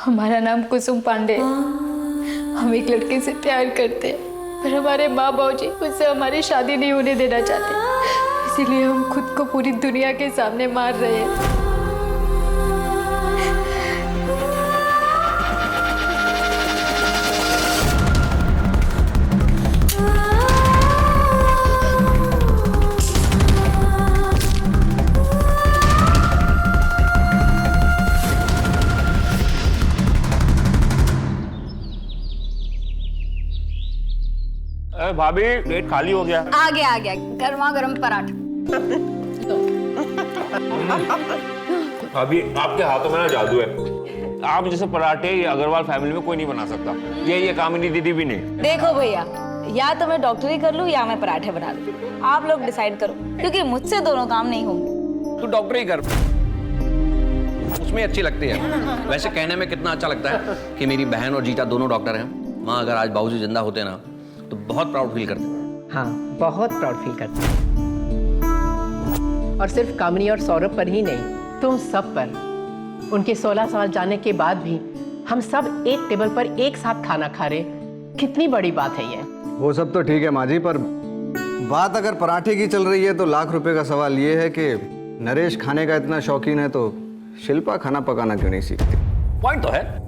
हमारा नाम कुसुम पांडे है। हम एक लड़के से प्यार करते हैं, पर हमारे माँ बाबूजी उससे हमारी शादी नहीं होने देना चाहते, इसीलिए हम खुद को पूरी दुनिया के सामने मार रहे हैं। भाभी प्लेट खाली हो गया। आ गया गर्मा गर्म पराठा। भाभी आपके हाथों में ना जादू है। आप जैसे पराठे ये अग्रवाल फैमिली में कोई नहीं बना सकता। ये कामिनी दीदी भी नहीं। देखो भैया, या तो मैं डॉक्टरी कर लूं या मैं पराठे बना लूं, आप लोग डिसाइड करो, क्योंकि मुझसे दोनों काम नहीं होंगे। तू डॉक्टरी कर, उसमें अच्छी लगती है। वैसे कहने में कितना अच्छा लगता है कि मेरी बहन और जीता दोनों डॉक्टर हैं। माँ अगर आज बाबूजी जिंदा होते ना तो बहुत प्राउड फील करते। हाँ, बहुत प्राउड फील करते। और सिर्फ कामिनी और सौरभ पर ही नहीं, तुम सब पर। उनके 16 साल जाने के बाद भी हम सब एक टेबल पर एक साथ खाना खा रहे, कितनी बड़ी बात है ये। वो सब तो ठीक है माँ जी, पर बात अगर पराठे की चल रही है तो लाख रुपए का सवाल ये है कि नरेश खाने का इतना शौकीन है तो शिल्पा खाना पकाना क्यों नहीं सीखती? पॉइंट तो है।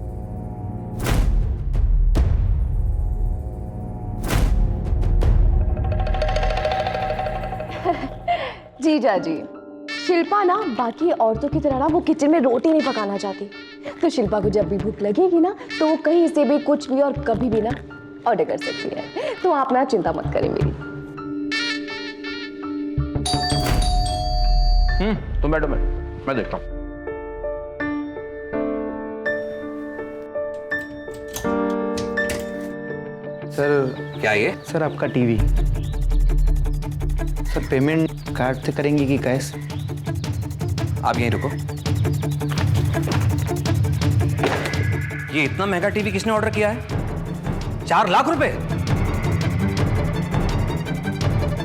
जीजा जी, शिल्पा ना बाकी औरतों की तरह ना वो किचन में रोटी नहीं पकाना चाहती। तो शिल्पा को जब भी भूख लगेगी ना तो वो कहीं से भी कुछ भी और कभी भी ना ऑर्डर कर सकती है। तो आप ना चिंता मत करें मेरी। तुम बैठो, मैं देखता हूँ। सर क्या ये? सर आपका टीवी। सर पेमेंट कार्ड से करेंगे कि कैश? आप यहीं रुको। ये इतना महंगा टीवी किसने ऑर्डर किया है? 4 लाख रुपए?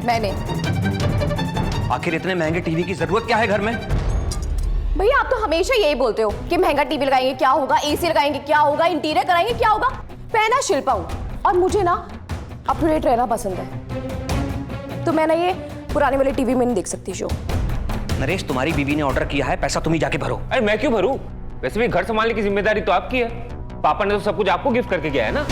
मैंने। आखिर इतने महंगे टीवी की जरूरत क्या है घर में? भैया आप तो हमेशा यही बोलते हो कि महंगा टीवी लगाएंगे क्या होगा, एसी लगाएंगे क्या होगा, इंटीरियर कराएंगे क्या होगा। मैं ना शिल्पा हूँ और मुझे ना अप टू डेट रहना पसंद है, तो मैं ना ये पुराने वाले टीवी में नहीं देख सकती शो। नरेश, तुम्हारी बीवी ने ऑर्डर किया है, पैसा तुम ही जाके भरो। अरे मैं क्यों भरूं? वैसे भी घर संभालने की जिम्मेदारी तो आपकी है। पापा ने तो सब कुछ आपको गिफ्ट करके गया है ना।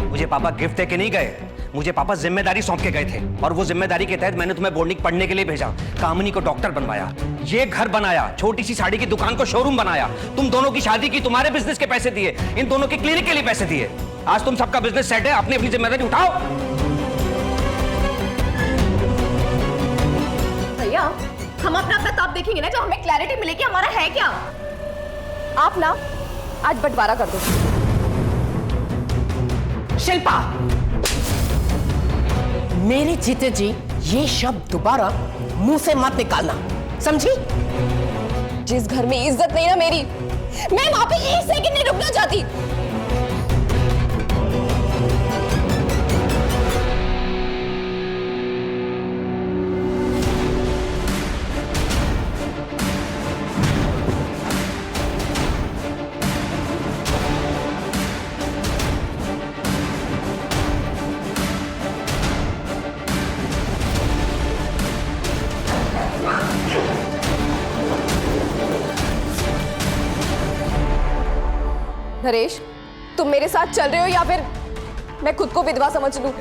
मुझे पापा गिफ्ट दे के नहीं गए, मुझे पापा जिम्मेदारी सौंप के गए थे, और वो जिम्मेदारी के तहत मैंने तुम्हें बोर्डिंग पढ़ने के लिए भेजा, कामिनी को डॉक्टर बनवाया, ये घर बनाया, छोटी सी साड़ी की दुकान को शोरूम बनाया, तुम दोनों की शादी की, तुम्हारे बिजनेस के पैसे दिए, इन दोनों के क्लिनिक के लिए पैसे दिए। आज तुम सबका बिजनेस सेट है, अपनी अपनी जिम्मेदारी उठाओ। भैया हम अपना अपना तब देखेंगे ना जब हमें क्लैरिटी मिलेगी हमारा है क्या। आप ना आज बंटवारा कर दो। शिल्पा, मेरे जीते जी ये शब्द दोबारा मुंह से मत निकालना, समझी? जिस घर में इज्जत नहीं ना मेरी, मैं वहां पे एक सेकंड नहीं रुकना चाहती। नरेश, तुम मेरे साथ चल रहे हो या फिर मैं खुद को विधवा समझ लूं?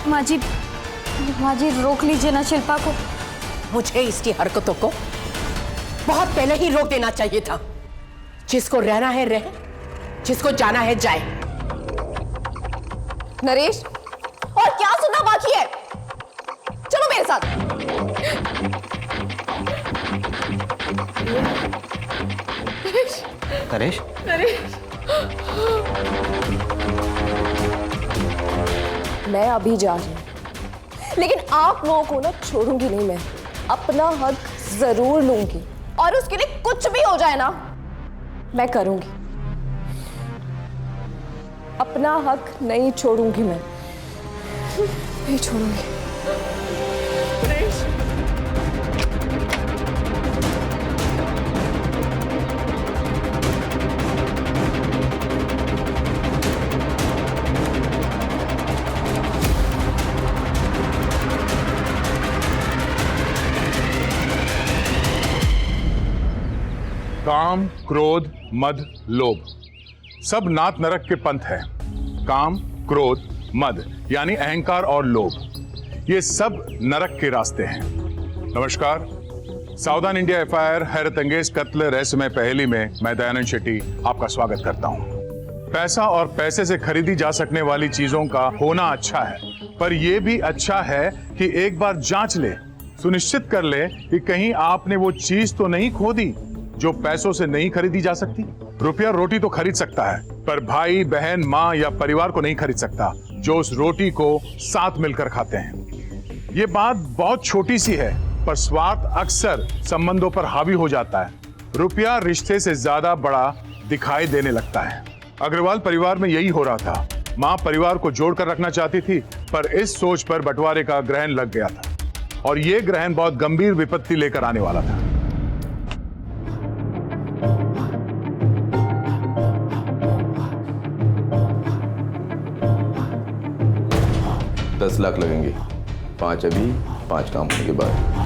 माँ जी रोक लीजिए ना शिल्पा को। मुझे इसकी हरकतों को बहुत पहले ही रोक देना चाहिए था। जिसको रहना है रहे, जिसको जाना है जाए। नरेश, और क्या सुनना बाकी है? चलो मेरे साथ। नरेश, मैं अभी जा रही हूं, लेकिन आप लोगों को ना छोड़ूंगी नहीं। मैं अपना हक जरूर लूंगी, और उसके लिए कुछ भी हो जाए ना मैं करूंगी। अपना हक नहीं छोड़ूंगी, मैं नहीं छोड़ूंगी। काम, क्रोध, मद, लोभ सब नाथ नरक के पंथ हैं। काम, क्रोध, मद यानी अहंकार और लोभ ये सब नरक के रास्ते हैं। नमस्कार, सावधान इंडिया एफआईआर हैरत अंगेज कत्ल रहस्यमय पहेली में मैं दयानंद शेट्टी आपका स्वागत करता हूं। पैसा और पैसे से खरीदी जा सकने वाली चीजों का होना अच्छा है, पर यह भी अच्छा है कि एक बार जांच ले, सुनिश्चित कर ले कि कहीं आपने वो चीज तो नहीं खो दी जो पैसों से नहीं खरीदी जा सकती। रुपया रोटी तो खरीद सकता है, पर भाई, बहन, माँ या परिवार को नहीं खरीद सकता जो उस रोटी को साथ मिलकर खाते हैं। ये बात बहुत छोटी सी है, पर स्वार्थ अक्सर संबंधों पर हावी हो जाता है। रुपया रिश्ते से ज्यादा बड़ा दिखाई देने लगता है। अग्रवाल परिवार में यही हो रहा था। माँ परिवार को जोड़कर रखना चाहती थी, पर इस सोच पर बंटवारे का ग्रहण लग गया था और यह ग्रहण बहुत गंभीर विपत्ति लेकर आने वाला था। $10 लाख लगेंगे, 5 अभी, 5 काम होने के बाद।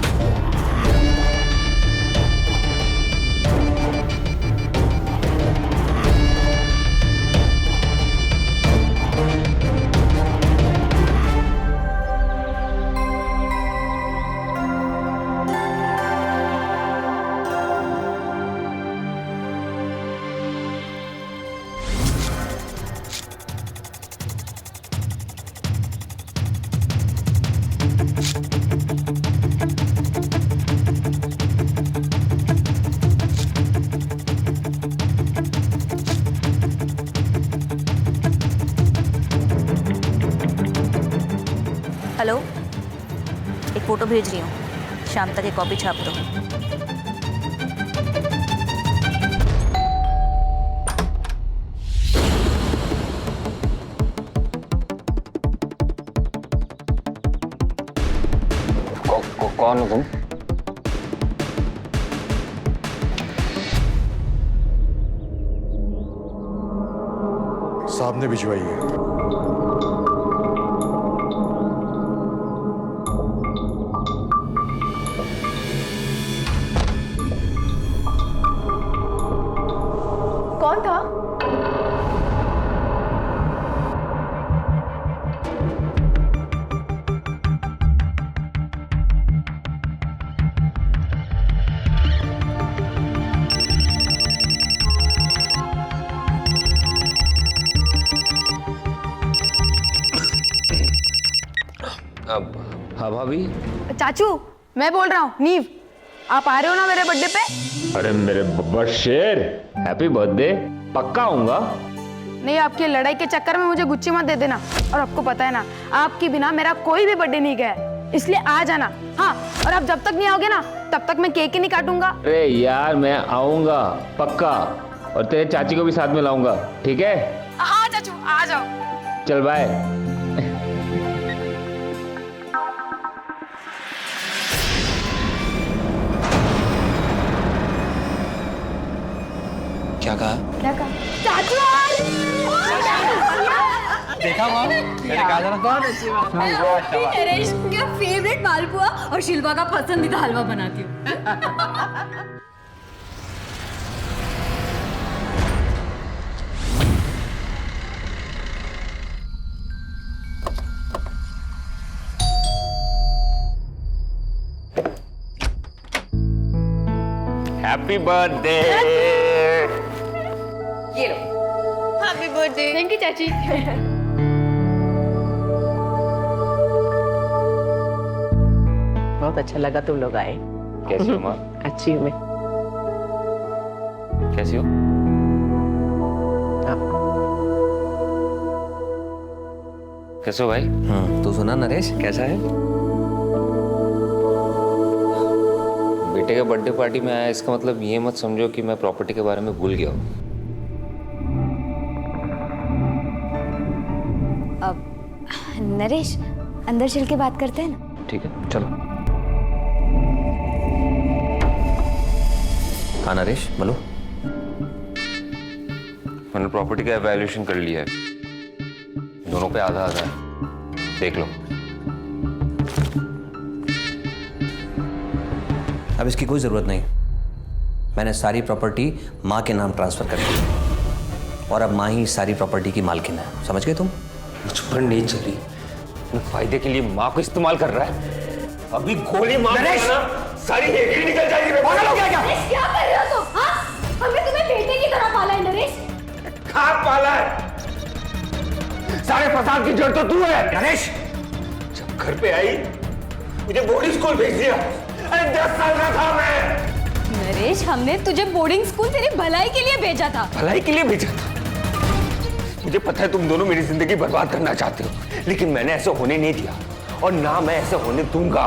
हेलो, एक फोटो भेज रही हूँ, शाम तक एक कॉपी छाप दो। कौन हो तुम? साहब ने भिजवाई है। कौन था? हाँ भाभी। चाचू, मैं बोल रहा हूँ, नीव, आप आ रहे हो ना मेरे बर्थडे पे? अरे मेरे बब्बर शेर, हैप्पी बर्थडे, पक्का आऊंगा। नहीं, आपकी लड़ाई के चक्कर में मुझे गुच्ची मत दे देना। और आपको पता है ना, आपके बिना मेरा कोई भी बर्थडे नहीं गया है, इसलिए आ जाना। हाँ, और आप जब तक नहीं आओगे ना, तब तक मैं केक ही नहीं काटूंगा। अरे यार, मैं आऊंगा पक्का, और तेरे चाची को भी साथ में लाऊंगा, ठीक है? हाँ चाचू, आ जाओ। चल बाय। क्या कहा? क्या कहा? चाचू देखा वहाँ? मैंने कहा था ना। बहुत अच्छी बात। नरेश का फेवरेट मालपुआ और शिल्पा का पसंदीदा हलवा बनाती हूँ। Happy birthday. ये लो। Happy birthday. थैंक यू चाची। बहुत अच्छा लगा तुम लोग आए। कैसी हो माँ? अच्छी हूँ मैं। कैसी हो? कैसे हो भाई? तू सुना नरेश, कैसा है? बेटे के बर्थडे पार्टी में आया, इसका मतलब ये मत समझो कि मैं प्रॉपर्टी के बारे में भूल गया हूँ। अब नरेश, अंदर चल के बात करते हैं ना? ठीक है, चलो। हाँ नरेश, बोलो। मैंने प्रॉपर्टी का एवैल्यूएशन कर लिया है, दोनों पे आधा आधा है, देख लो। अब इसकी कोई जरूरत नहीं, मैंने सारी प्रॉपर्टी माँ के नाम ट्रांसफर कर दी और अब माँ ही सारी प्रॉपर्टी की मालकिन है। समझ गए तुम? मुझ पर नहीं चली, अपने फायदे के लिए माँ को इस्तेमाल कर रहा है। अभी गोली मार ना, सारी हेकड़ी निकल जाएगी। पागल हो गया क्या? क्या कर रहे हो तुम? हाँ, हमने तुम्हें बेटे की तरह पाला है नरेश। कहाँ पाला है? सारे फसाद की जड़ तो तू है नरेश। जब घर पे आई मुझे बोर्डिंग स्कूल भेज दिया। अरे 10 साल का था मैं। नरेश, हमने तुझे बोर्डिंग स्कूल तेरी भलाई के लिए भेजा था। भलाई के लिए भेजा था? मुझे पता है तुम दोनों मेरी जिंदगी बर्बाद करना चाहते हो, लेकिन मैंने ऐसा होने नहीं दिया और ना मैं ऐसा होने दूंगा।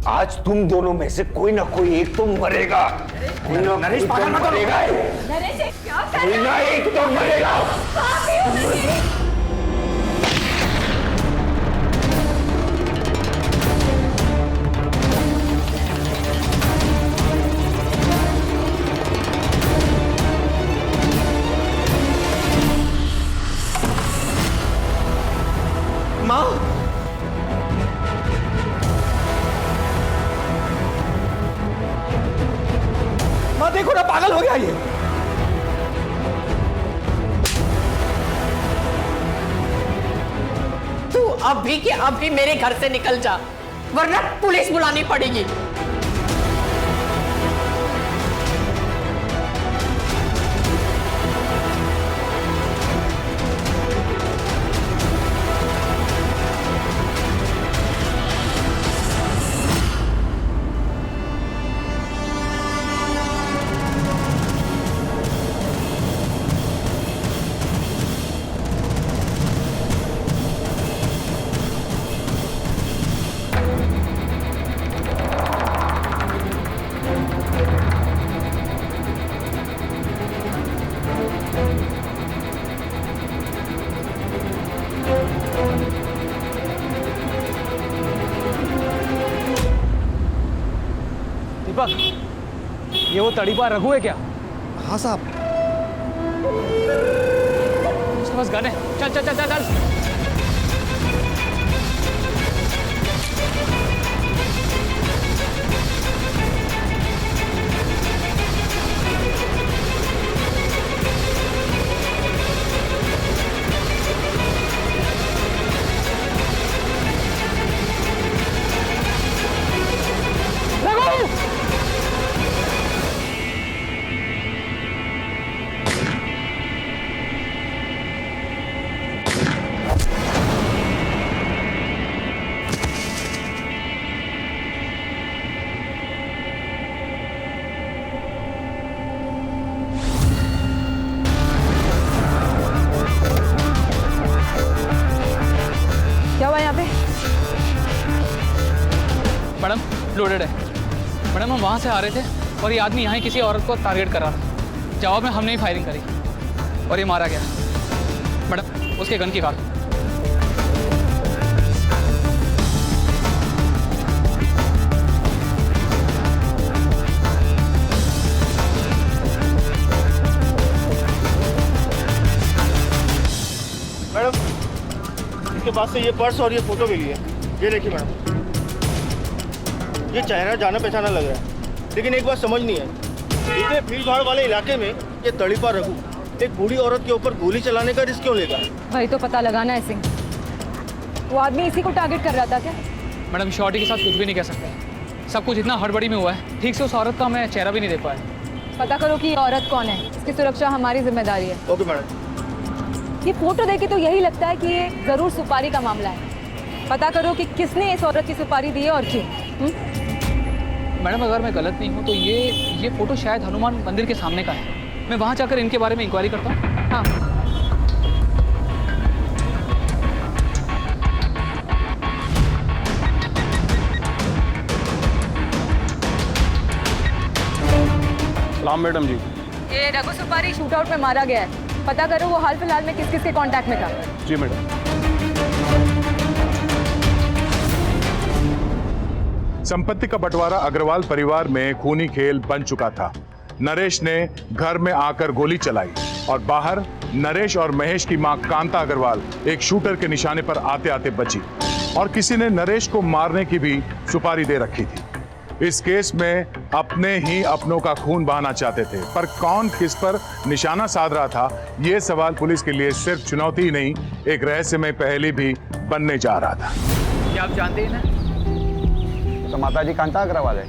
आज तुम दोनों में से कोई ना कोई एक तो मरेगा। नरेश पागल मत मरेगा। नरेश, क्या कर कोई ना एक तो मरेगा। माँ, माँ देखो ना, पागल हो गया ये। तू अभी के अभी मेरे घर से निकल जा, वरना पुलिस बुलानी पड़ेगी। दीपक, ये वो तड़ीपार रघु है क्या? हाँ साहब। उसके पास गन है। चल चल चल चल चल। क्या हुआ यहाँ पे? मैडम लोडेड है। मैडम हम वहाँ से आ रहे थे और ये आदमी यहाँ ही किसी औरत को टारगेट कर रहा था। जवाब में हमने ही फायरिंग करी और ये मारा गया। मैडम उसके गन की कार। मैडम इसके पास से ये पर्स और ये फोटो मिली है। ये देखिए मैडम, ये चेहरा जाना पहचाना लग रहा है, लेकिन एक बात समझ नहीं है, इतने भीड़ भाड़ वाले इलाके में ये तड़ीपार रघु एक बूढ़ी औरत के ऊपर गोली चलाने का रिस्क क्यों लेगा? वही तो पता लगाना है सिंह। वो आदमी इसी को टारगेट कर रहा था क्या? मैडम शॉर्टी के साथ कुछ भी नहीं कह सकते। सब कुछ इतना हड़बड़ी में हुआ है, ठीक से उस औरत का मैं चेहरा भी नहीं देख पाया। पता करो कि ये औरत कौन है, इसकी सुरक्षा हमारी जिम्मेदारी है। Okay madam. ये फोटो देखे तो यही लगता है कि ये जरूर सुपारी का मामला है। पता करो कि किसने इस औरत की सुपारी दी है और क्यों। मैडम अगर मैं गलत नहीं हूँ तो ये फोटो शायद हनुमान मंदिर के सामने का है। मैं वहाँ जाकर इनके बारे में इंक्वायरी करता हूँ। हाँ, सलाम मैडम जी। ये रघु सुपारी शूट आउट में मारा गया है। पता करो वो हाल फिलहाल में किस किस के कांटेक्ट में था। जी मैडम। संपत्ति का बंटवारा अग्रवाल परिवार में खूनी खेल बन चुका था। नरेश ने घर में आकर गोली चलाई और बाहर नरेश और महेश की मां कांता अग्रवाल एक शूटर के निशाने पर आते आते बची और किसी ने नरेश को मारने की भी सुपारी दे रखी थी। इस केस में अपने ही अपनों का खून बहाना चाहते थे, पर कौन किस पर निशाना साध रहा था, यह सवाल पुलिस के लिए सिर्फ चुनौती ही नहीं, एक रहस्यमय पहेली भी बनने जा रहा था। ये आप जानते हैं ना? तो माता जी कांता अग्रवाल है,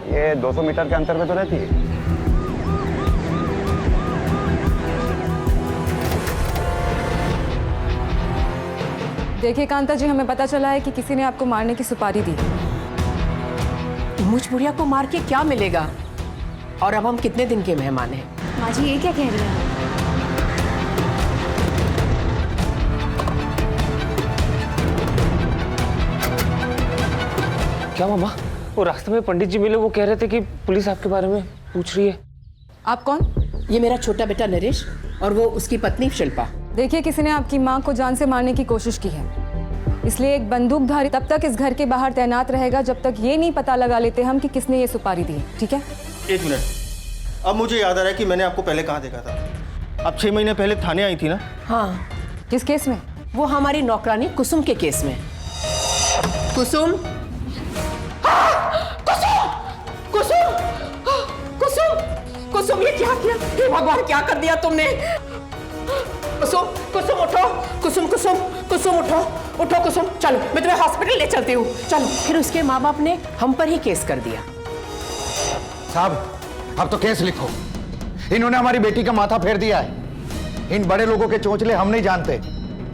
ये 200 मीटर के अंतर पे तो रहती है। देखिए कांता जी, हमें पता चला है कि किसी ने आपको मारने की सुपारी दी। मुझ बुढ़िया को मार के क्या मिलेगा? और अब हम कितने दिन के मेहमान हैं? माँ जी ये क्या कह रही हैं? क्या मामा, वो रास्ते में पंडित जी मिले, वो कह रहे थे कि पुलिस आपके बारे में पूछ रही है। आप कौन? ये मेरा छोटा बेटा नरेश और वो उसकी पत्नी शिल्पा। देखिए, किसी ने आपकी माँ को जान से मारने की कोशिश की है, इसलिए एक बंदूकधारी तब तक इस घर के बाहर तैनात रहेगा जब तक ये नहीं पता लगा लेते हम कि किसने ये सुपारी दी है। ठीक है? एक मिनट, अब मुझे याद आ रहा है कि मैंने आपको पहले कहाँ देखा था। आप 6 महीने पहले थाने आई थी ना? हाँ। किस केस में? वो हमारी नौकरानी कुसुम के केस में। कुसुम, कुसुम, कुसुम, कुसुम, ये क्या किया? हे भगवान, क्या कर दिया तुमने? कुसुम, कुसुम उठो, कुसुम, कुसुम, कुसुम उठो, उठो कुसुम, चलो मैं तुम्हें हॉस्पिटल ले चलती हूँ, चलो। फिर उसके माँ बाप ने हम पर ही केस कर दिया। साहब, अब तो केस लिखो। इन्होंने हमारी बेटी का माथा फेर दिया है। इन बड़े लोगों के चोंचले हम नहीं जानते,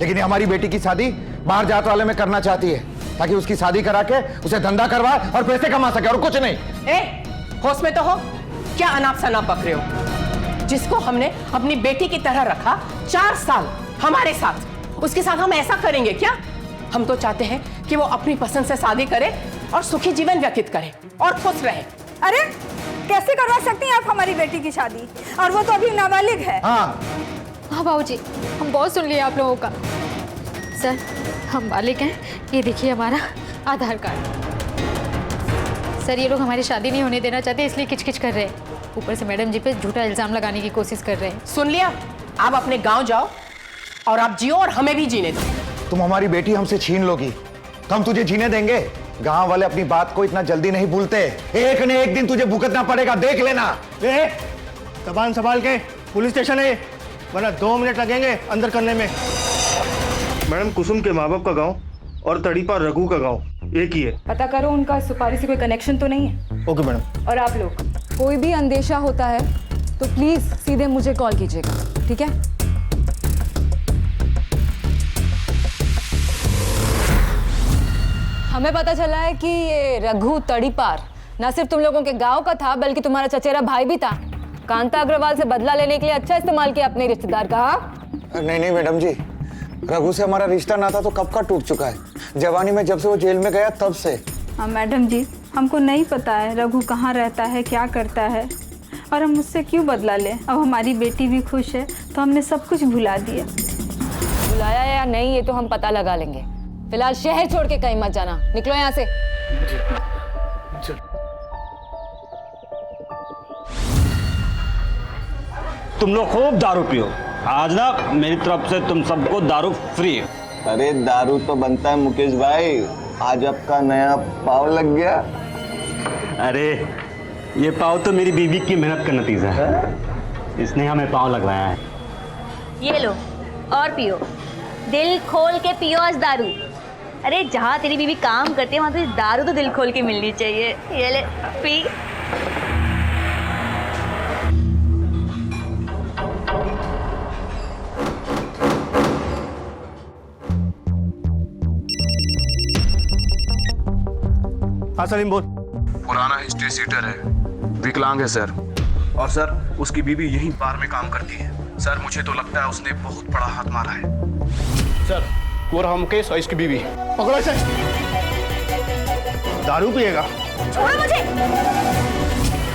लेकिन ये हमारी बेटी की शादी बाहर जात वाले में करना चाहती है, ताकि उसकी शादी करा के उसे धंधा करवाए और पैसे कमा सके, और कुछ नहीं। होश में तो हो, क्या अनाप शनाप बक रहे हो? जिसको हमने अपनी बेटी की तरह रखा 4 साल हमारे साथ, उसके साथ हम ऐसा करेंगे क्या? हम तो चाहते हैं कि वो अपनी पसंद से शादी करे और सुखी जीवन व्यतीत करे और खुश रहे। अरे कैसे करवा सकती हैं आप हमारी बेटी की शादी? और वो तो अभी नाबालिग है। हाँ बाबूजी, हम बहुत सुन लिए आप लोगों का। सर, हम बालिग हैं, ये देखिए हमारा आधार कार्ड। सर, ये लोग हमारी शादी नहीं होने देना चाहते, इसलिए किचकिच कर रहे हैं। ऊपर से मैडम जी पे झूठा इल्जाम लगाने की कोशिश कर रहे हैं। सुन लिया? आप अपने गांव जाओ और आप जियो और हमें भी जीने दो। तुम हमारी बेटी हमसे छीन लोगी तो हम तुझे जीने देंगे? गांव वाले अपनी बात को इतना जल्दी नहीं भूलते। एक न एक दिन तुझे भुगतना पड़ेगा, देख लेना। जबान संभाल के, पुलिस स्टेशन है, वरना 2 मिनट लगेंगे अंदर करने में। मैडम, कुसुम के माँ बाप का गांव और तड़ीपार रघु का गांव एक ही है। पता करो उनका सुपारी से कोई कनेक्शन तो नहीं है। Okay madam. और आप लोग, कोई भी अंदेशा होता है तो प्लीज सीधे मुझे कॉल कीजिएगा, ठीक है? हमें पता चला है कि ये रघु तड़ीपार न सिर्फ तुम लोगों के गांव का था, बल्कि तुम्हारा चचेरा भाई भी था। कांता अग्रवाल से बदला लेने के लिए अच्छा इस्तेमाल किया अपने रिश्तेदार का। नहीं नहीं मैडम जी, रघु से हमारा रिश्ता ना था तो कब का टूट चुका है। जवानी में जब से वो जेल में गया तब से। हाँ मैडम जी, हमको नहीं पता है रघु कहाँ रहता है, क्या करता है, और हम उससे क्यों बदला लें। अब हमारी बेटी भी खुश है तो हमने सब कुछ भुला दिया। बुलाया या नहीं ये तो हम पता लगा लेंगे। फिलहाल शहर छोड़ के कहीं मत जाना, निकलो यहाँ से। तुम लोग खूब दारू पियो। आज ना मेरी तरफ से तुम सबको दारू फ्री है। अरे दारू तो बनता है मुकेश भाई, आज आपका नया पाव लग गया। अरे ये पाव तो मेरी बीवी की मेहनत का नतीजा है, इसने हमें पाव लगवाया है। ये लो और पियो, दिल खोल के पियो आज दारू। अरे जहाँ तेरी बीवी काम करती है वहाँ तो दारू तो दिल खोल के मिलनी चाहिए। ये ले पी। हाँ सलीम बोल। पुराना हिस्ट्री सीटर है, विकलांग है सर, और सर उसकी बीवी यहीं बार में काम करती है। सर मुझे तो लगता है उसने बहुत बड़ा हाथ मारा है। सर कोरहा मुकेश और इसकी बीवी पकड़ो इसे। दारू पिएगा? छोड़ो मुझे।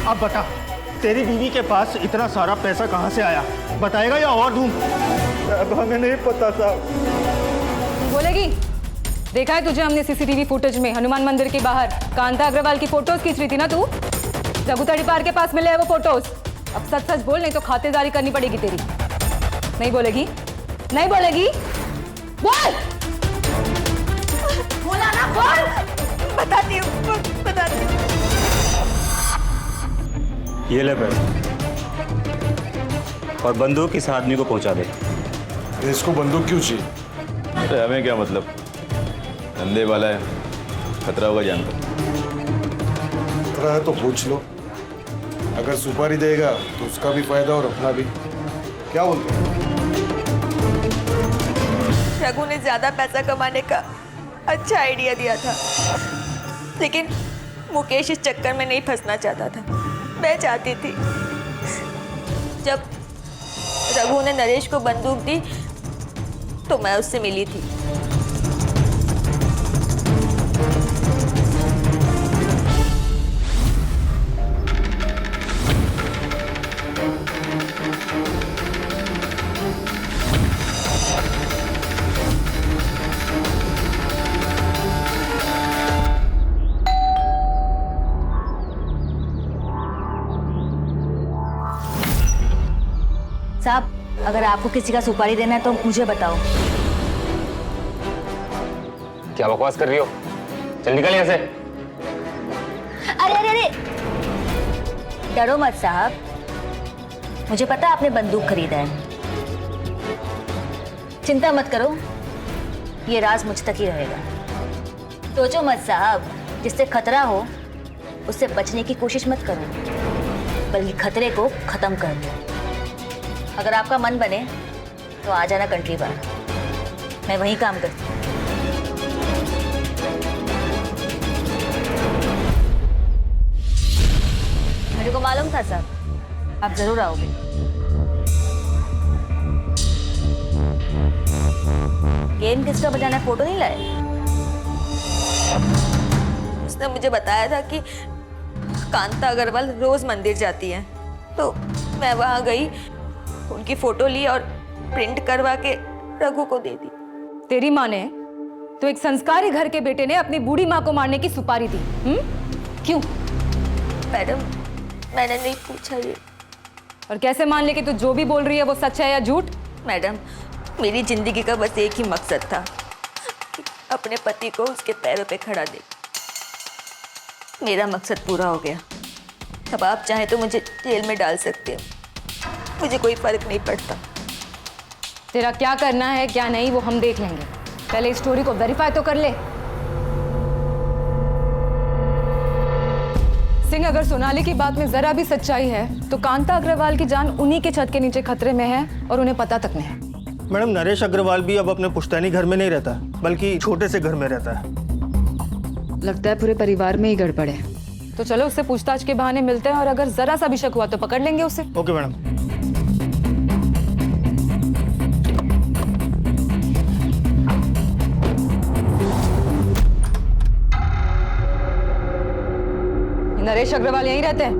अब बता, तेरी बीवी के पास इतना सारा पैसा कहाँ से आया? बताएगा या और दूं? अब हमें नहीं पता साहब। बोलेगी? देखा है तुझे हमने सीसीटीवी फुटेज में हनुमान मंदिर के बाहर कांता अग्रवाल की फोटोज खींच रही थी ना तू? रघु तड़ीपार के पास मिले हैं वो फोटोज। अब सच सच बोल, नहीं तो खातिरदारी करनी पड़ेगी तेरी। नहीं बोलेगी? नहीं बोलेगी? बोल! बोला ना, बोल। बताती हूँ, बताती हूँ। ये ले पैसे और बंदूक इस आदमी को पहुंचा दे। इसको बंदूक क्यों चाहिए? अरे हमें क्या मतलब, धंधे वाला है, खतरा होगा जानकर। खतरा है तो पूछ लो, अगर सुपारी देगा तो उसका भी फायदा और अपना भी। क्या बोलते हो? रघु ने ज्यादा पैसा कमाने का अच्छा आइडिया दिया था, लेकिन मुकेश इस चक्कर में नहीं फंसना चाहता था। मैं चाहती थी जब रघु ने नरेश को बंदूक दी तो मैं उससे मिली थी। साहब, अगर आपको किसी का सुपारी देना है तो मुझे बताओ। क्या बकवास कर रही हो? चल निकल यहाँ से। अरे अरे अरे, डरो मत साहब, मुझे पता है आपने बंदूक खरीदा है। चिंता मत करो, ये राज मुझ तक ही रहेगा। सोचो मत साहब, जिससे खतरा हो उससे बचने की कोशिश मत करो, बल्कि खतरे को खत्म कर लो। अगर आपका मन बने तो आ जाना कंट्री बार, मैं वहीं काम करती हूँ। मेरे को मालूम था साहब, आप जरूर आओगे। गेम किसका बजाना है, फोटो नहीं लाए? उसने मुझे बताया था कि कांता अग्रवाल रोज मंदिर जाती है, तो मैं वहां गई, उनकी फोटो ली और प्रिंट करवा के रघु को दे दी। तेरी माँ ने तो एक संस्कारी घर के बेटे ने अपनी बूढ़ी माँ को मारने की सुपारी दी। क्यों? मैडम, मैंने नहीं पूछा ये। और कैसे मान ले कि तू जो भी बोल रही है वो सच है या झूठ? मैडम, मेरी जिंदगी का बस एक ही मकसद था कि अपने पति को उसके पैरों पे खड़ा दे। मेरा मकसद पूरा हो गया। अब आप चाहें तो मुझे जेल में डाल सकते हो, मुझे कोई फर्क नहीं पड़ता। तेरा क्या करना है क्या नहीं वो हम देख लेंगे, पहले इस स्टोरी को वेरीफाई तो कर ले। सिंह, अगर सोनाली की बात में जरा भी सच्चाई है तो कांता अग्रवाल की जान उन्हीं के छत के नीचे खतरे में है और उन्हें पता तक नहीं है। मैडम, नरेश अग्रवाल भी अब अपने पुश्तैनी घर में नहीं रहता, बल्कि छोटे से घर में रहता है। लगता है पूरे परिवार में ही गड़बड़ है। तो चलो उससे पूछताछ के बहाने मिलते हैं और अगर जरा सा भी शक हुआ तो पकड़ लेंगे उसे। Okay madam. नरेश अग्रवाल यहीं रहते हैं?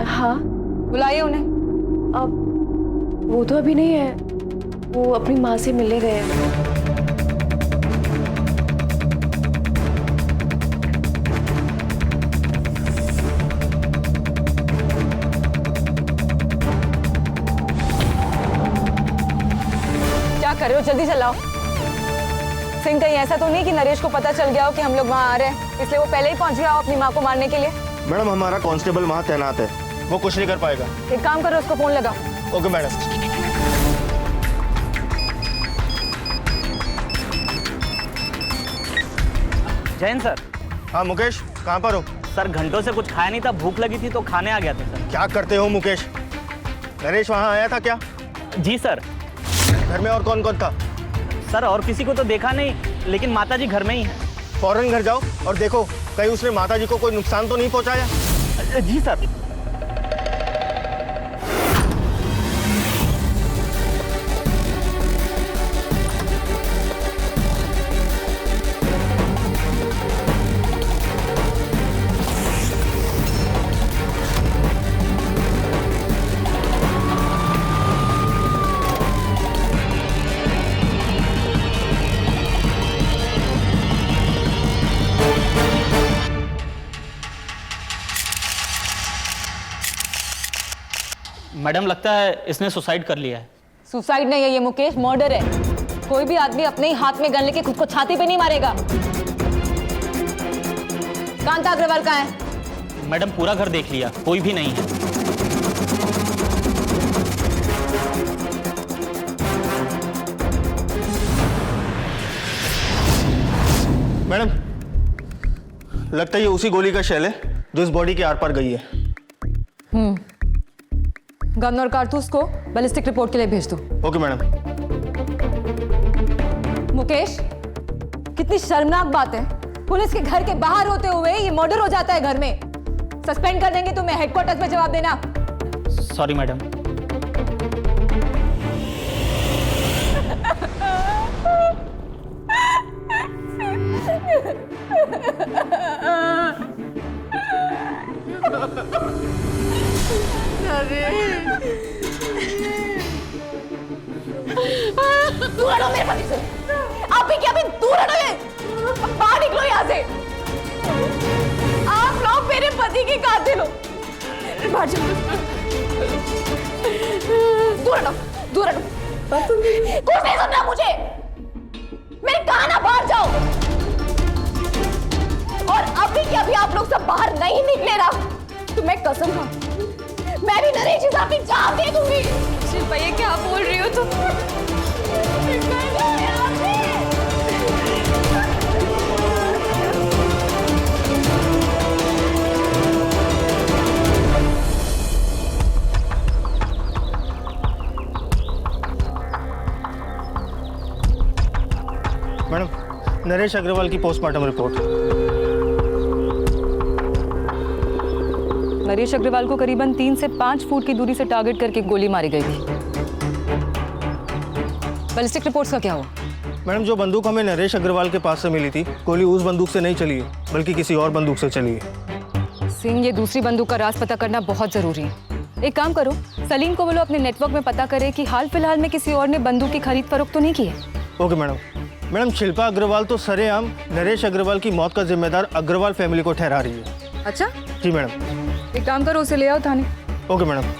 हाँ। बुलाइए उन्हें। अब वो तो अभी नहीं है, वो अपनी माँ से मिलने गए हैं। क्या कर रहे हो, जल्दी चलाओ। सिंह, कहीं ऐसा तो नहीं कि नरेश को पता चल गया हो कि हम लोग वहाँ आ रहे हैं, इसलिए वो पहले ही पहुँच गया हो अपनी माँ को मारने के लिए? मैडम, हमारा कांस्टेबल वहाँ तैनात है, वो कुछ नहीं कर पाएगा। एक काम करो, उसको फोन लगाओ। Okay madam. जैन सर। हाँ मुकेश, कहाँ पर हो? सर, घंटों से कुछ खाया नहीं था, भूख लगी थी तो खाने आ गया था सर। क्या करते हो मुकेश? नरेश वहाँ आया था क्या? जी सर। घर में और कौन कौन था? सर, और किसी को तो देखा नहीं, लेकिन माताजी घर में ही है। फौरन घर जाओ और देखो कहीं उसने माताजी को कोई नुकसान तो नहीं पहुंचाया। जी सर। मैडम, लगता है इसने सुसाइड कर लिया है। सुसाइड नहीं है ये मुकेश, मर्डर है। कोई भी आदमी अपने ही हाथ में गन लेके खुद को छाती पे नहीं मारेगा। कांता अग्रवाल कहाँ है? मैडम पूरा घर देख लिया, कोई भी नहीं है। मैडम, लगता है ये उसी गोली का शेल है जो इस बॉडी के आर पार गई है। गन और कारतूस को बैलिस्टिक रिपोर्ट के लिए भेज दो। Okay madam. मुकेश, कितनी शर्मनाक बात है, पुलिस के घर के बाहर होते हुए ये मर्डर हो जाता है घर में। सस्पेंड कर देंगे तुम्हें, हेडक्वार्टर्स में जवाब देना। Sorry madam. दूर हटो मेरे पति से। आप भी क्या भी दूर हटोगे? बाहर निकलो यहाँ से। आप लोग मेरे पति के कातिल हो। बाहर जाओ। दूर हटो, दूर हटो। कुछ नहीं सुनना मुझे। मैंने कहा ना बाहर जाओ। और अभी क्या भी आप लोग सब बाहर नहीं निकले ना, तो मैं कसम खा, मैं भी नरेश साहब की जान दे दूंगी। शिल्पा, ये क्या बोल रही हो तुम? मैडम, नरेश अग्रवाल की पोस्टमार्टम रिपोर्ट। नरेश अग्रवाल को करीबन 3 से 5 फुट की दूरी से टारगेट करके गोली मारी गई थी। बैलिस्टिक रिपोर्ट्स का क्या हुआ? मैडम, जो बंदूक हमें नरेश अग्रवाल के पास से मिली थी, गोली उस बंदूक से नहीं चली है, बल्कि किसी और बंदूक से चली है। सिंह, ये दूसरी बंदूक का राज पता करना बहुत जरूरी है। एक काम करो, सलीम को बोलो अपने नेटवर्क में पता करे कि हाल फिलहाल में किसी और ने बंदूक की खरीद फरोख्त तो नहीं की है। Okay madam. Madam, Shilpa Agarwal तो सरेआम नरेश अग्रवाल की मौत का जिम्मेदार अग्रवाल फैमिली को ठहरा रही है। अच्छा? जी मैडम। एक काम करो, उसे ले आओ थाने। Okay madam.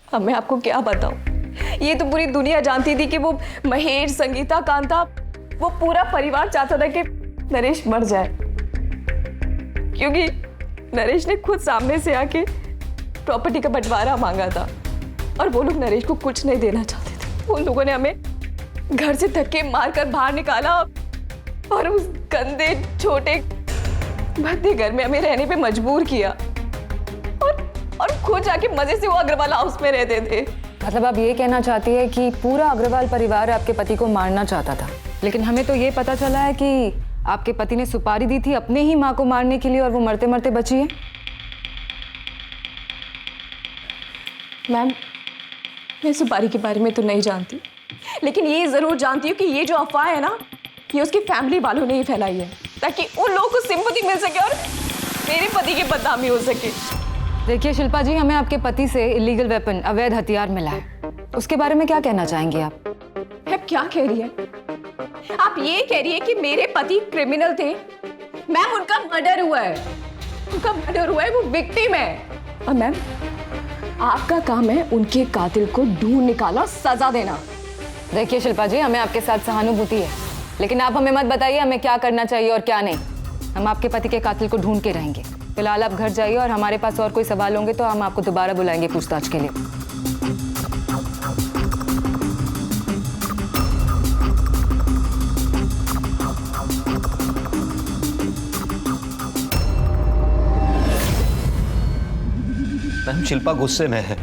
अब मैं आपको क्या बताऊं, ये तो पूरी दुनिया जानती थी कि वो महेश, संगीता, कांता, वो पूरा परिवार चाहता था कि नरेश मर जाए, क्योंकि नरेश ने खुद सामने से आके प्रॉपर्टी का बंटवारा मांगा था और वो लोग नरेश को कुछ नहीं देना चाहते थे। उन लोगों ने हमें घर से धक्के मारकर बाहर निकाला और उस गंदे छोटे भद्दे घर में हमें रहने पे मजबूर किया और खुद जाके मजे से वो अग्रवाल हाउस में रहते थे। मतलब आप ये कहना चाहती है कि पूरा अग्रवाल परिवार आपके पति को मारना चाहता था, लेकिन हमें तो ये पता चला है कि आपके पति ने सुपारी दी थी अपने ही माँ को मारने के लिए और वो मरते मरते बची है। मैम, मैं सुपारी के बारे में तो नहीं जानती, लेकिन ये जरूर जानती हूँ कि ये जो अफवाह है ना, ये उसकी फैमिली वालों ने ही फैलाई है ताकि उन लोगों को सिंपैथी मिल सके और मेरे पति की बदनामी हो सके। देखिए शिल्पा जी, हमें आपके पति से इलीगल वेपन, अवैध हथियार मिला है, उसके बारे में क्या कहना चाहेंगे आप? क्या कह रही है आप? ये कह रही है कि मेरे पति क्रिमिनल थे? मैम, उनका मर्डर हुआ है, उनका मर्डर हुआ है, वो विक्टिम है। और मैम, आपका काम है उनके कातिल को ढूंढ निकाला, सजा देना। देखिए शिल्पा जी, हमें आपके साथ सहानुभूति है, लेकिन आप हमें मत बताइए हमें क्या करना चाहिए और क्या नहीं। हम आपके पति के कातिल को ढूंढ के रहेंगे। फिलहाल आप घर जाइए और हमारे पास और कोई सवाल होंगे तो हम आपको दोबारा बुलाएंगे पूछताछ के लिए। मैम, शिल्पा गुस्से में है,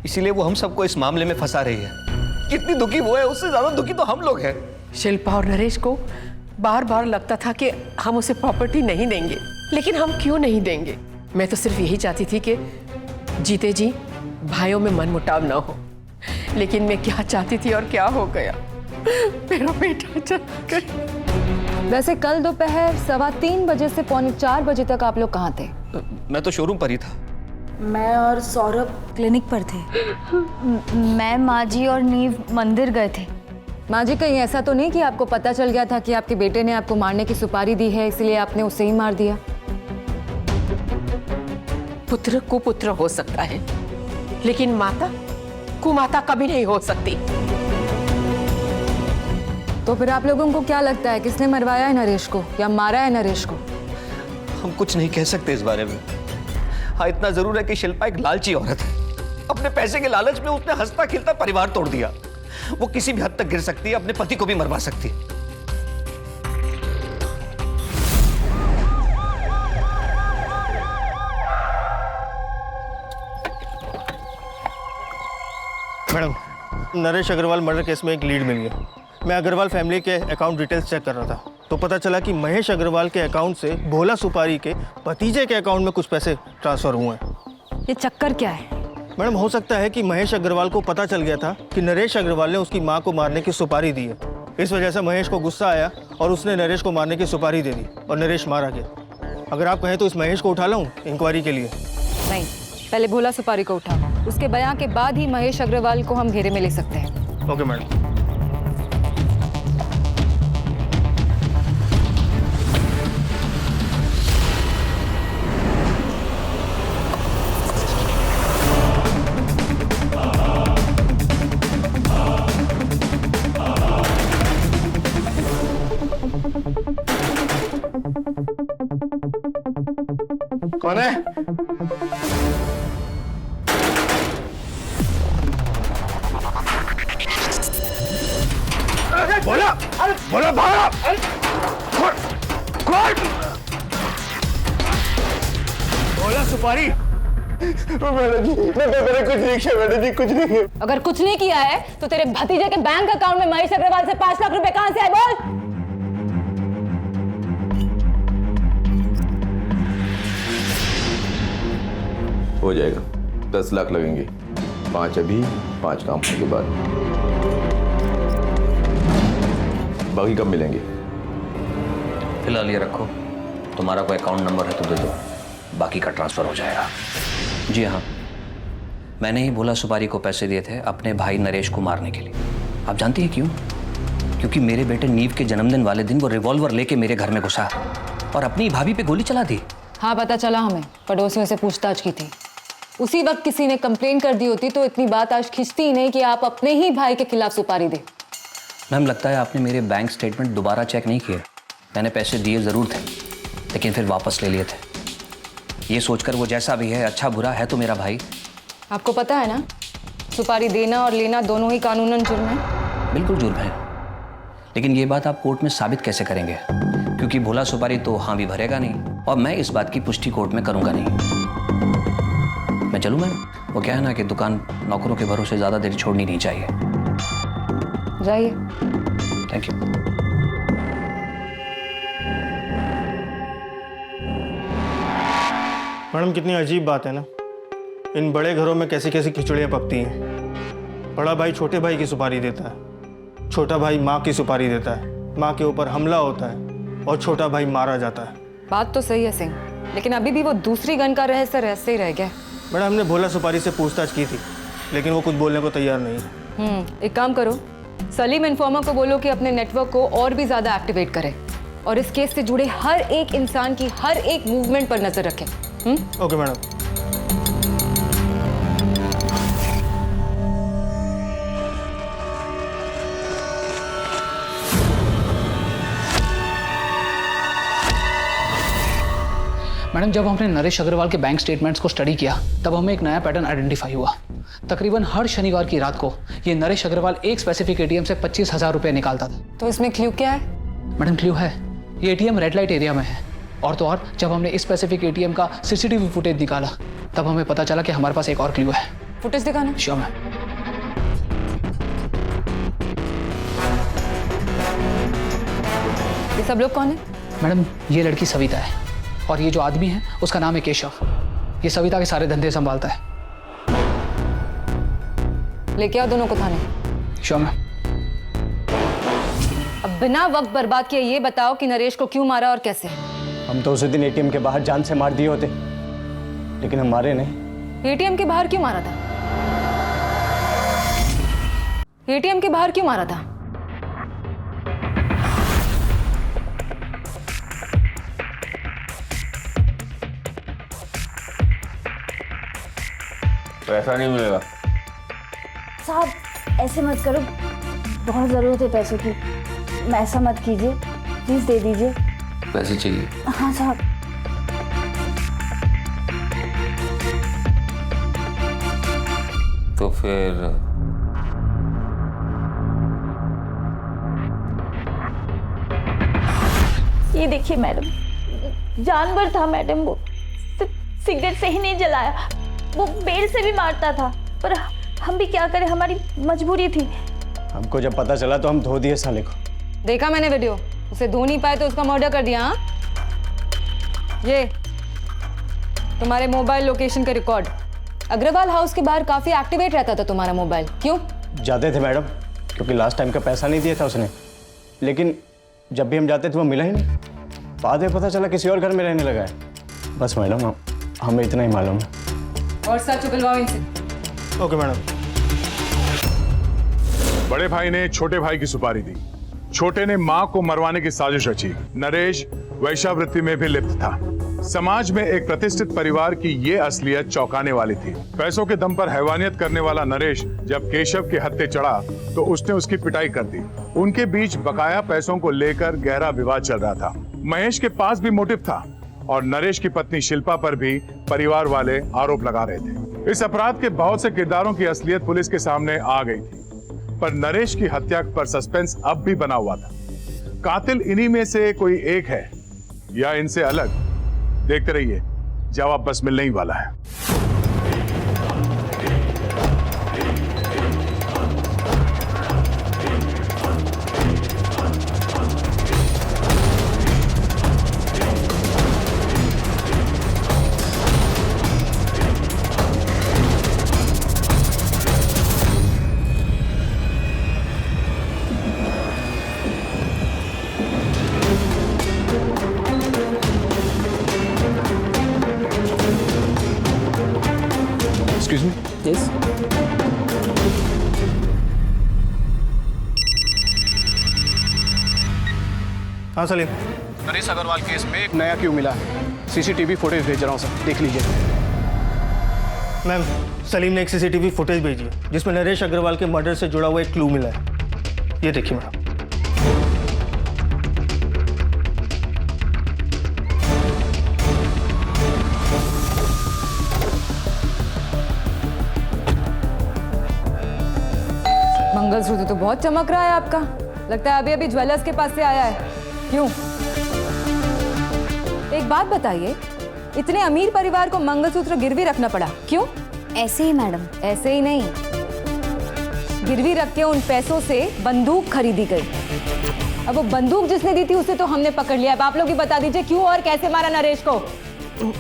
इसीलिए वो हम सबको इस मामले में फंसा रही है। कितनी दुखी वो है, उससे ज्यादा दुखी तो हम लोग हैं। शिल्पा और नरेश को बार बार लगता था कि हम उसे प्रॉपर्टी नहीं देंगे, लेकिन हम क्यों नहीं देंगे? मैं तो सिर्फ यही चाहती थी कि जीते जी भाइयों में मनमुटाव ना हो, लेकिन मैं क्या चाहती थी और क्या हो गया। मेरा बेटा चला गया। वैसे कल दोपहर 3:15 बजे से 3:45 बजे तक आप लोग कहाँ थे? मैं तो शोरूम पर ही था। मैं और सौरभ क्लिनिक पर थे। मैं, माँ जी और नीव मंदिर गए थे। माँ जी, कहीं ऐसा तो नहीं कि आपको पता चल गया था कि आपके बेटे ने आपको मारने की सुपारी दी है, इसलिए आपने उसे ही मार दिया? पुत्र कुपुत्र हो सकता है, लेकिन माता कुमाता कभी नहीं हो सकती। तो फिर आप लोगों को क्या लगता है, किसने मरवाया है नरेश को या मारा है नरेश को? हम कुछ नहीं कह सकते इस बारे में। हाँ, इतना जरूर है कि शिल्पा एक लालची औरत है। अपने पैसे के लालच में उसने हंसता खिलता परिवार तोड़ दिया। वो किसी भी हद तक गिर सकती है, अपने पति को भी मरवा सकती है। Madam, Naresh Agarwal murder case में एक लीड मिल गया। मैं अग्रवाल फैमिली के अकाउंट डिटेल्स चेक कर रहा था, तो पता चला कि महेश अग्रवाल के अकाउंट से भोला सुपारी के भतीजे के अकाउंट में कुछ पैसे ट्रांसफर हुए हैं। ये चक्कर क्या है? मैडम, हो सकता है कि महेश अग्रवाल को पता चल गया था कि नरेश अग्रवाल ने उसकी मां को मारने की सुपारी दी है। इस वजह से महेश को गुस्सा आया और उसने नरेश को मारने की सुपारी दे दी और नरेश मारा गया। अगर आप कहें तो इस महेश को उठा लाऊं इंक्वायरी के लिए? नहीं, पहले भोला सुपारी को उठाओ, उसके बयान के बाद ही महेश अग्रवाल को हम घेरे में ले सकते हैं। Okay madam. कौन है? बोला बोला भागा। बोला सुपारी। मैडम जी, मैंने कुछ नहीं किया। मैडम जी, कुछ नहीं किया। अगर कुछ नहीं किया है तो तेरे भतीजे के बैंक अकाउंट में महेश अग्रवाल से 5 लाख रुपए कहां से आए? बोल। हो जाएगा, 10 लाख लगेंगे। 5 अभी, 5 काम होने के बाद। बाकी कब मिलेंगे? फिलहाल ये रखो, तुम्हारा कोई अकाउंट नंबर है तो दे दो, बाकी का ट्रांसफर हो जाएगा। जी हाँ, मैंने ही भोला सुपारी को पैसे दिए थे अपने भाई नरेश को मारने के लिए। आप जानती हैं क्यों? क्योंकि मेरे बेटे नीव के जन्मदिन वाले दिन वो रिवॉल्वर लेके मेरे घर में घुसा और अपनी भाभी पे गोली चला दी। हाँ, पता चला हमें, पड़ोसियों से पूछताछ की थी। उसी वक्त किसी ने कंप्लेन कर दी होती तो इतनी बात आज खिंचती ही नहीं कि आप अपने ही भाई के खिलाफ सुपारी दे। मैम, लगता है आपने मेरे बैंक स्टेटमेंट दोबारा चेक नहीं किए। मैंने पैसे दिए ज़रूर थे, लेकिन फिर वापस ले लिए थे। ये सोचकर वो जैसा भी है, अच्छा बुरा है तो मेरा भाई। आपको पता है ना, सुपारी देना और लेना दोनों ही कानूनन जुर्म है। बिल्कुल जुर्म है, लेकिन ये बात आप कोर्ट में साबित कैसे करेंगे? क्योंकि भोला सुपारी तो हाँ भी भरेगा नहीं और मैं इस बात की पुष्टि कोर्ट में करूँगा नहीं। मैं चलूँ मैम? वो क्या है ना कि दुकान नौकरों के भरोसे ज़्यादा देर छोड़नी नहीं चाहिए। जाइए। Thank you. मैडम, कितनी अजीब बात है ना, इन बड़े घरों में कैसी कैसी खिचड़ियाँ पकती हैं। बड़ा भाई छोटे भाई की सुपारी देता है, छोटा भाई माँ की सुपारी देता है, माँ के ऊपर हमला होता है और छोटा भाई मारा जाता है। बात तो सही है सिंह, लेकिन अभी भी वो दूसरी गन का रहस्य ही रह गया। मैडम, हमने भोला सुपारी से पूछताछ की थी, लेकिन वो कुछ बोलने को तैयार नहीं है। एक काम करो, सलीम इन्फॉर्मर को बोलो कि अपने नेटवर्क को और भी ज्यादा एक्टिवेट करे और इस केस से जुड़े हर एक इंसान की हर एक मूवमेंट पर नजर रखे। Okay madam. मैडम, जब हमने नरेश अग्रवाल के बैंक स्टेटमेंट्स को स्टडी किया तब हमें एक नया पैटर्न आइडेंटिफाई हुआ। तकरीबन हर शनिवार की रात को ये नरेश अग्रवाल एक स्पेसिफिक एटीएम से 25,000 रुपए निकालता था। तो इसमें क्लू क्या है? मैडम, क्लू है, ये एटीएम रेड लाइट एरिया में है। और तो और जब हमने इस स्पेसिफिक एटीएम का सीसीटीवी फुटेज निकाला तब हमें पता चला कि हमारे पास एक और क्लू है। फुटेज दिखाना। Sure ma'am. ये सब लोग कौन है? मैडम, ये लड़की सविता है और ये जो आदमी है उसका नाम है केशव। ये सविता के सारे धंधे संभालता है। लेके आओ दोनों को थाने। Sure ma'am. अब अब बिना वक्त बर्बाद किए ये बताओ कि नरेश को क्यों मारा और कैसे? हम तो उसी दिन एटीएम के बाहर जान से मार दिए होते, लेकिन हम मारे नहीं। एटीएम के बाहर क्यों मारा था? एटीएम के बाहर क्यों मारा था? पैसा नहीं मिलेगा। साहब ऐसे मत करो, बहुत ज़रूरत है पैसों की, ऐसा मत कीजिए, प्लीज़ दे दीजिए। पैसे चाहिए? हाँ साहब। तो फिर ये देखिए मैडम, जानवर था मैडम, वो सिगरेट से ही नहीं जलाया, वो बेल से भी मारता था, पर हम भी क्या करें, हमारी मजबूरी थी। हमको जब पता चला तो हम धो दिए साले को। देखा मैंने वीडियो, उसे धो नहीं पाए तो उसका मर्डर कर दिया। हाँ, ये तुम्हारे मोबाइल लोकेशन का रिकॉर्ड। अग्रवाल हाउस के बाहर काफी एक्टिवेट रहता था तुम्हारा मोबाइल, क्यों? जाते थे मैडम, क्योंकि लास्ट टाइम का पैसा नहीं दिया था उसने, लेकिन जब भी हम जाते थे वो मिला ही नहीं। बाद में पता चला किसी और घर में रहने लगा है। बस मैडम हमें इतना ही मालूम है। और सच उगलवाओ इनसे। Okay madam. बड़े भाई ने छोटे भाई की सुपारी दी, छोटे ने मां को मरवाने की साजिश रची। नरेश वैश्यावृत्ति में भी लिप्त था। समाज में एक प्रतिष्ठित परिवार की ये असलियत चौंकाने वाली थी। पैसों के दम पर हैवानियत करने वाला नरेश जब केशव के हत्थे चढ़ा तो उसने उसकी पिटाई कर दी। उनके बीच बकाया पैसों को लेकर गहरा विवाद चल रहा था। महेश के पास भी मोटिव था और नरेश की पत्नी शिल्पा पर भी परिवार वाले आरोप लगा रहे थे। इस अपराध के बहुत से किरदारों की असलियत पुलिस के सामने आ गई थी, पर नरेश की हत्या पर सस्पेंस अब भी बना हुआ था। कातिल इन्हीं में से कोई एक है या इनसे अलग? देखते रहिए, जवाब बस मिलने ही वाला है। Excuse me. यस। हाँ सलीम। नरेश अग्रवाल केस में एक नया क्यू मिला है। सीसीटीवी फुटेज भेज रहा हूँ सर, देख लीजिए। मैम, सलीम ने एक सीसीटीवी फुटेज भेजी है जिसमें नरेश अग्रवाल के मर्डर से जुड़ा हुआ एक क्लू मिला है। ये देखिए मैडम। मंगलसूत्र तो बहुत चमक रहा है आपका, लगता है अभी अभी ज्वेलर्स के पास से आया है। क्यों? एक बात बताइए, इतने अमीर परिवार को मंगलसूत्र गिरवी रखना पड़ा, क्यों? ऐसे ही मैडम। ऐसे ही नहीं, गिरवी रख के उन पैसों से बंदूक खरीदी गई। अब वो बंदूक जिसने दी थी उसे तो हमने पकड़ लिया। अब आप लोग ही बता दीजिए क्यों और कैसे मारा नरेश को?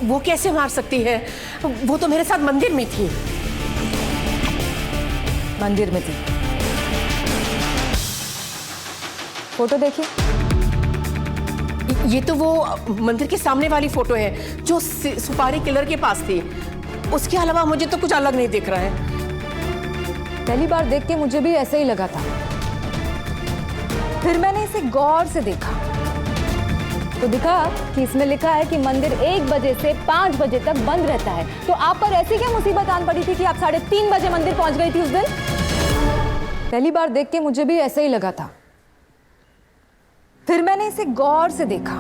वो कैसे मार सकती है? वो तो मेरे साथ मंदिर में थी। मंदिर में थी? फोटो देखिए। ये तो वो मंदिर के सामने वाली फोटो है जो सुपारी किलर के पास थी। उसके अलावा मुझे तो कुछ अलग नहीं दिख रहा है। पहली बार देख के मुझे भी ऐसे ही लगा था, फिर मैंने इसे गौर से देखा तो दिखा कि इसमें लिखा है कि मंदिर 1 बजे से 5 बजे तक बंद रहता है। तो आप पर ऐसी क्या मुसीबत आन पड़ी थी कि आप 3:30 बजे मंदिर पहुंच गई थी उस दिन? पहली बार देख के मुझे भी ऐसे ही लगा था, फिर मैंने इसे गौर से देखा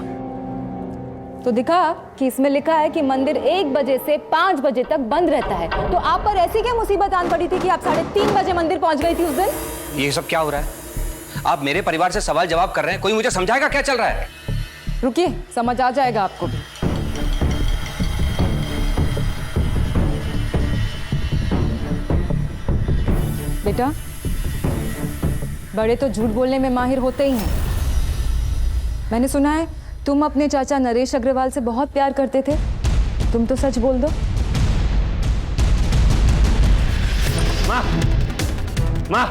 तो दिखा कि इसमें लिखा है कि मंदिर 1 बजे से 5 बजे तक बंद रहता है। तो आप पर ऐसी क्या मुसीबत आन पड़ी थी कि आप 3:30 बजे मंदिर पहुंच गई थी उस दिन? ये सब क्या हो रहा है? आप मेरे परिवार से सवाल जवाब कर रहे हैं, कोई मुझे समझाएगा क्या चल रहा है? रुकिए, समझ आ जाएगा आपको भी। बेटा, बड़े तो झूठ बोलने में माहिर होते ही हैं। मैंने सुना है तुम अपने चाचा नरेश अग्रवाल से बहुत प्यार करते थे, तुम तो सच बोल दो। माँ, माँ,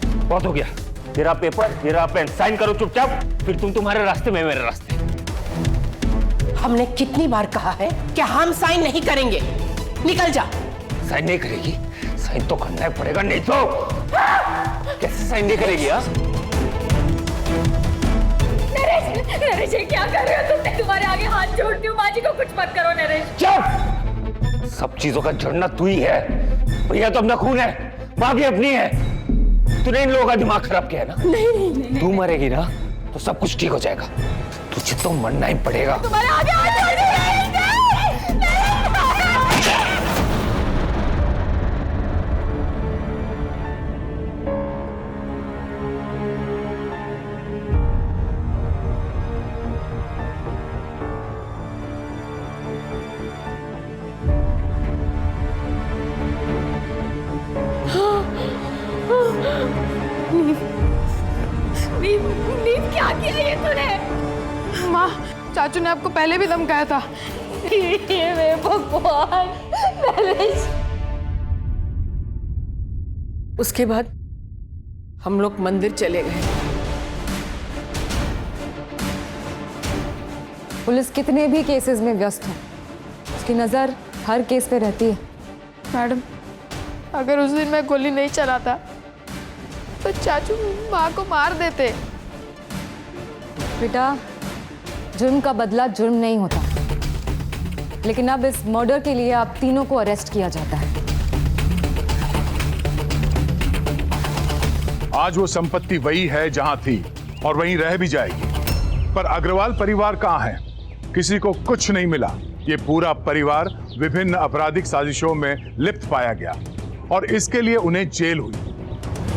बहुत हो गया, तेरा पेपर, तेरा पेन, साइन करो चुपचाप, फिर तुम तुम्हारे रास्ते में मेरे रास्ते। हमने कितनी बार कहा है कि हम साइन नहीं करेंगे, निकल जा। साइन नहीं करेगी? साइन तो करना ही पड़ेगा, नहीं तो कैसे साइन नहीं करेगी? यार नरेश ये क्या कर रहे हो तुम? तुम्हारे आगे हाथ जोड़ती हूँ, माँ जी को कुछ मत करो नरेश। चुप! सब चीजों का जड़ना तू ही है। भैया तो अपना खून है, माँ भी अपनी है। तूने इन लोगों का दिमाग खराब किया है ना? नहीं। तू मरेगी ना तो सब कुछ ठीक हो जाएगा, तुझे तो मरना ही पड़ेगा। तुम्हारे आगे हाथ जोड़ती हूँ। नीम क्या किया ये तूने? माँ, चाचू ने आपको पहले भी धमकाया था। हे भगवान नरेश। उसके बाद हम लोग मंदिर चले गए। पुलिस कितने भी केसेस में व्यस्त हो, उसकी नजर हर केस पे रहती है। मैडम, अगर उस दिन मैं गोली नहीं चलाता तो चाचू माँ को मार देते। बेटा, जुर्म का बदला जुर्म नहीं होता, लेकिन अब इस मर्डर के लिए आप तीनों को अरेस्ट किया जाता है। आज वो संपत्ति वही है जहां थी और वहीं रह भी जाएगी, पर अग्रवाल परिवार कहां है? किसी को कुछ नहीं मिला। ये पूरा परिवार विभिन्न आपराधिक साजिशों में लिप्त पाया गया और इसके लिए उन्हें जेल हुई।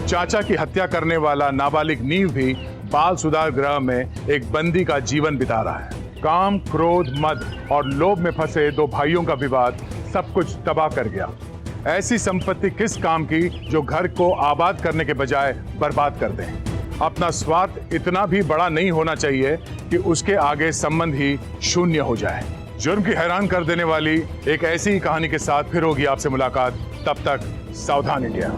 चाचा की हत्या करने वाला नाबालिग नीव भी बाल सुधार गृह में एक बंदी का जीवन बिता रहा है। काम, क्रोध, मद और लोभ में फंसे दो भाइयों का विवाद सब कुछ तबाह कर गया। ऐसी संपत्ति किस काम की जो घर को आबाद करने के बजाय बर्बाद कर दे। अपना स्वार्थ इतना भी बड़ा नहीं होना चाहिए कि उसके आगे संबंध ही शून्य हो जाए। जुर्म की हैरान कर देने वाली एक ऐसी ही कहानी के साथ फिर होगी आपसे मुलाकात। तब तक सावधान इंडिया।